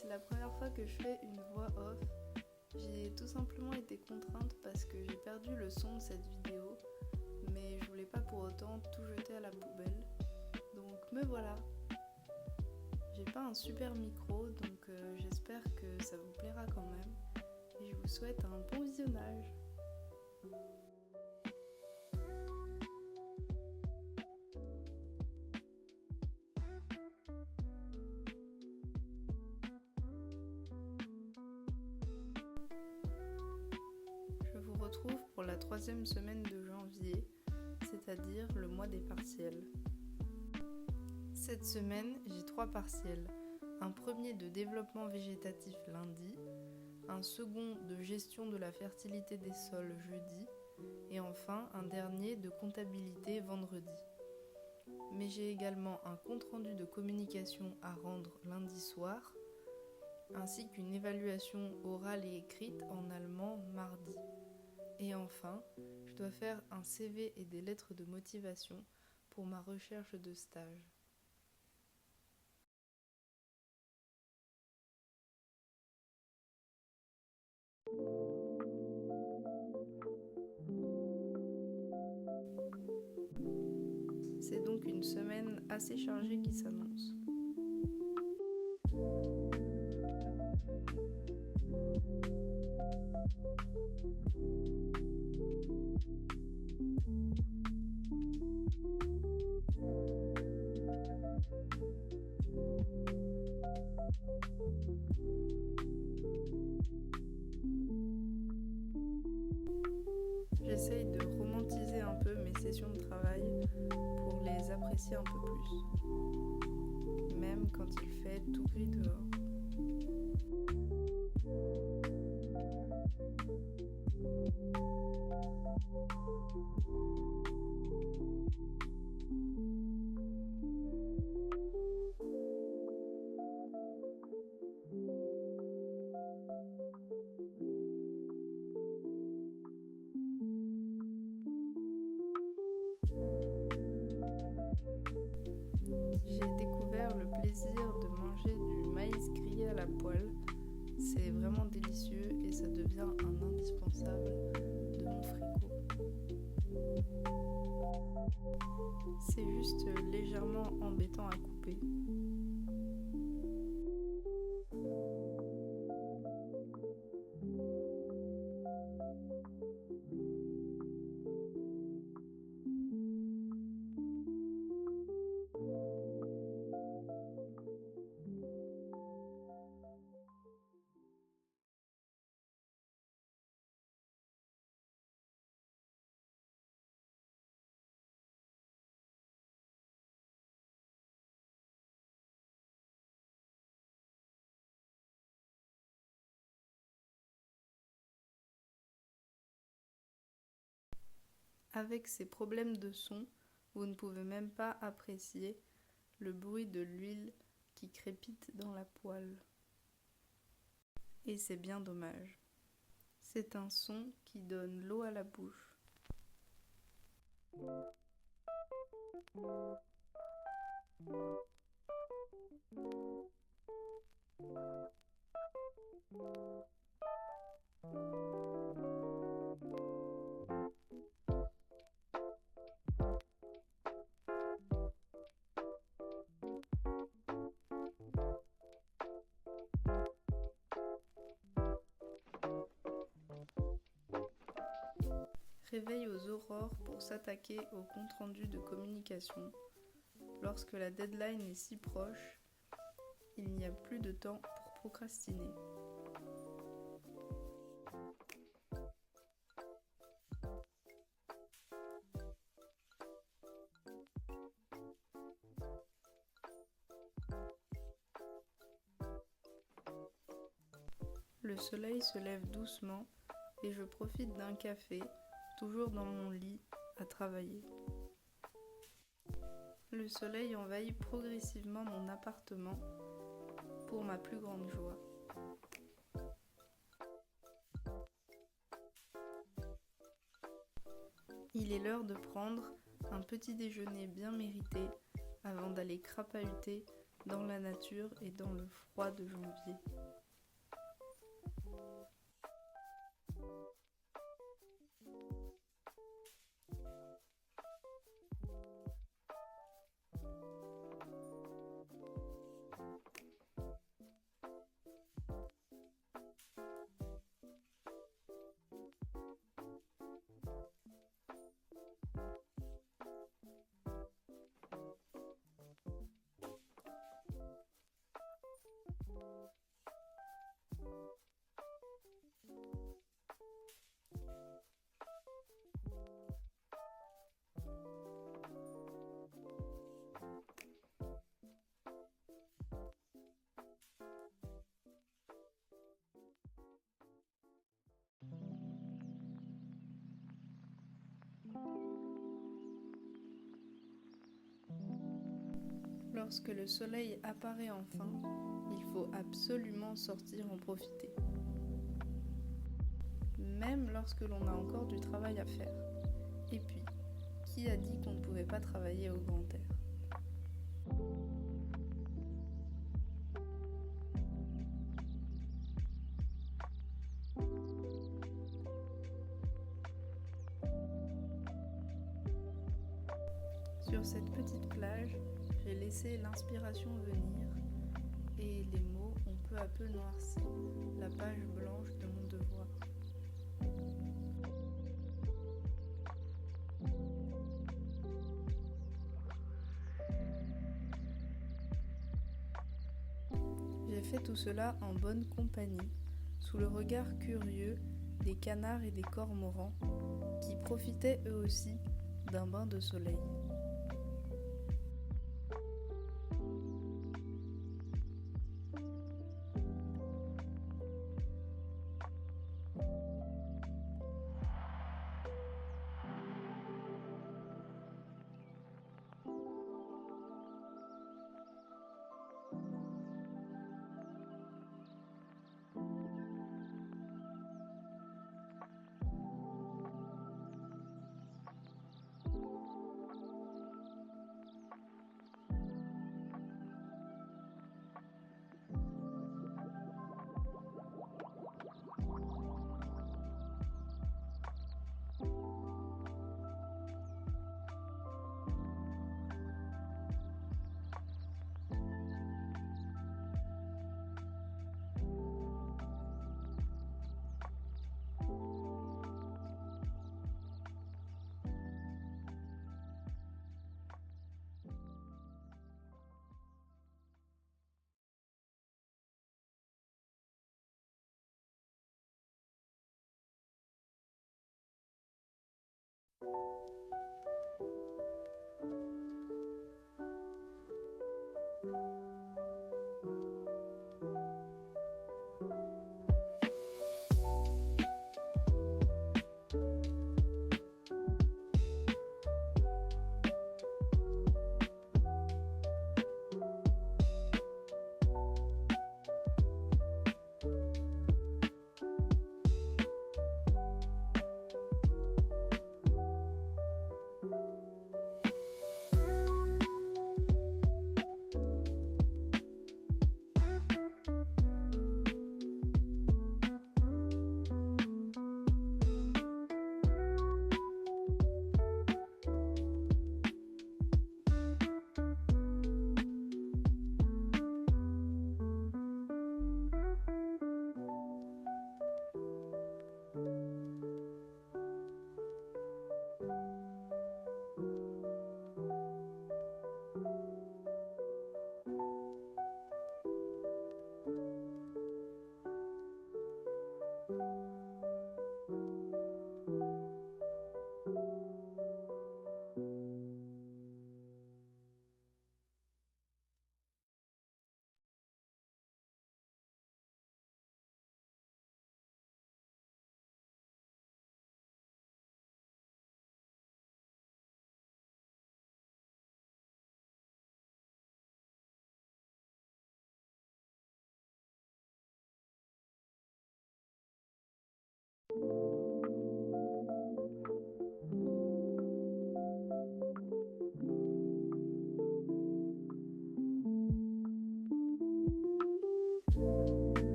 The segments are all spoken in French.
c'est la première fois que je fais une voix off. J'ai tout simplement été contrainte parce que j'ai perdu le son de cette vidéo, mais je voulais pas pour autant tout jeter à la poubelle. Donc me voilà. J'ai pas un super micro, donc j'espère que ça vous plaira quand même. Et je vous souhaite un bon visionnage. Je vous retrouve pour la 3e semaine de janvier, c'est-à-dire le mois des partiels. Cette semaine, j'ai 3 partiels. Un premier de développement végétatif lundi, un second de gestion de la fertilité des sols jeudi, et enfin un dernier de comptabilité vendredi. Mais j'ai également un compte-rendu de communication à rendre lundi soir, ainsi qu'une évaluation orale et écrite en allemand mardi. Et enfin, je dois faire un CV et des lettres de motivation pour ma recherche de stage. C'est donc une semaine assez chargée qui s'annonce. J'essaye de romantiser un peu mes sessions de travail pour les apprécier un peu plus, même quand il fait tout gris dehors. J'ai découvert le plaisir de manger du maïs grillé à la poêle. C'est vraiment délicieux et ça devient un indispensable de mon frigo. C'est juste légèrement embêtant à couper. Avec ces problèmes de son, vous ne pouvez même pas apprécier le bruit de l'huile qui crépite dans la poêle. Et c'est bien dommage. C'est un son qui donne l'eau à la bouche. Réveil aux aurores pour s'attaquer au compte-rendu de communication. Lorsque la deadline est si proche, il n'y a plus de temps pour procrastiner. Le soleil se lève doucement et je profite d'un café, toujours dans mon lit, à travailler. Le soleil envahit progressivement mon appartement pour ma plus grande joie. Il est l'heure de prendre un petit déjeuner bien mérité avant d'aller crapahuter dans la nature et dans le froid de janvier. Lorsque le soleil apparaît enfin, il faut absolument sortir en profiter. Même lorsque l'on a encore du travail à faire. Et puis, qui a dit qu'on ne pouvait pas travailler au grand air ? Sur cette petite plage, j'ai laissé l'inspiration venir et les mots ont peu à peu noirci la page blanche de mon devoir. J'ai fait tout cela en bonne compagnie, sous le regard curieux des canards et des cormorans qui profitaient eux aussi d'un bain de soleil.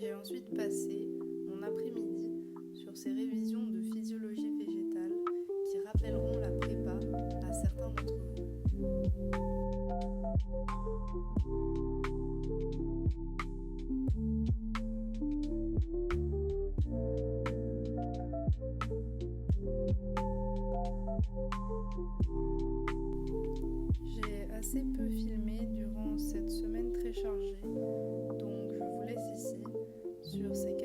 J'ai ensuite passé mon après-midi sur ces révisions de physiologie végétale qui rappelleront la prépa à certains d'entre vous. J'ai assez peu filmé durant cette semaine très chargée, donc je vous laisse ici sur ces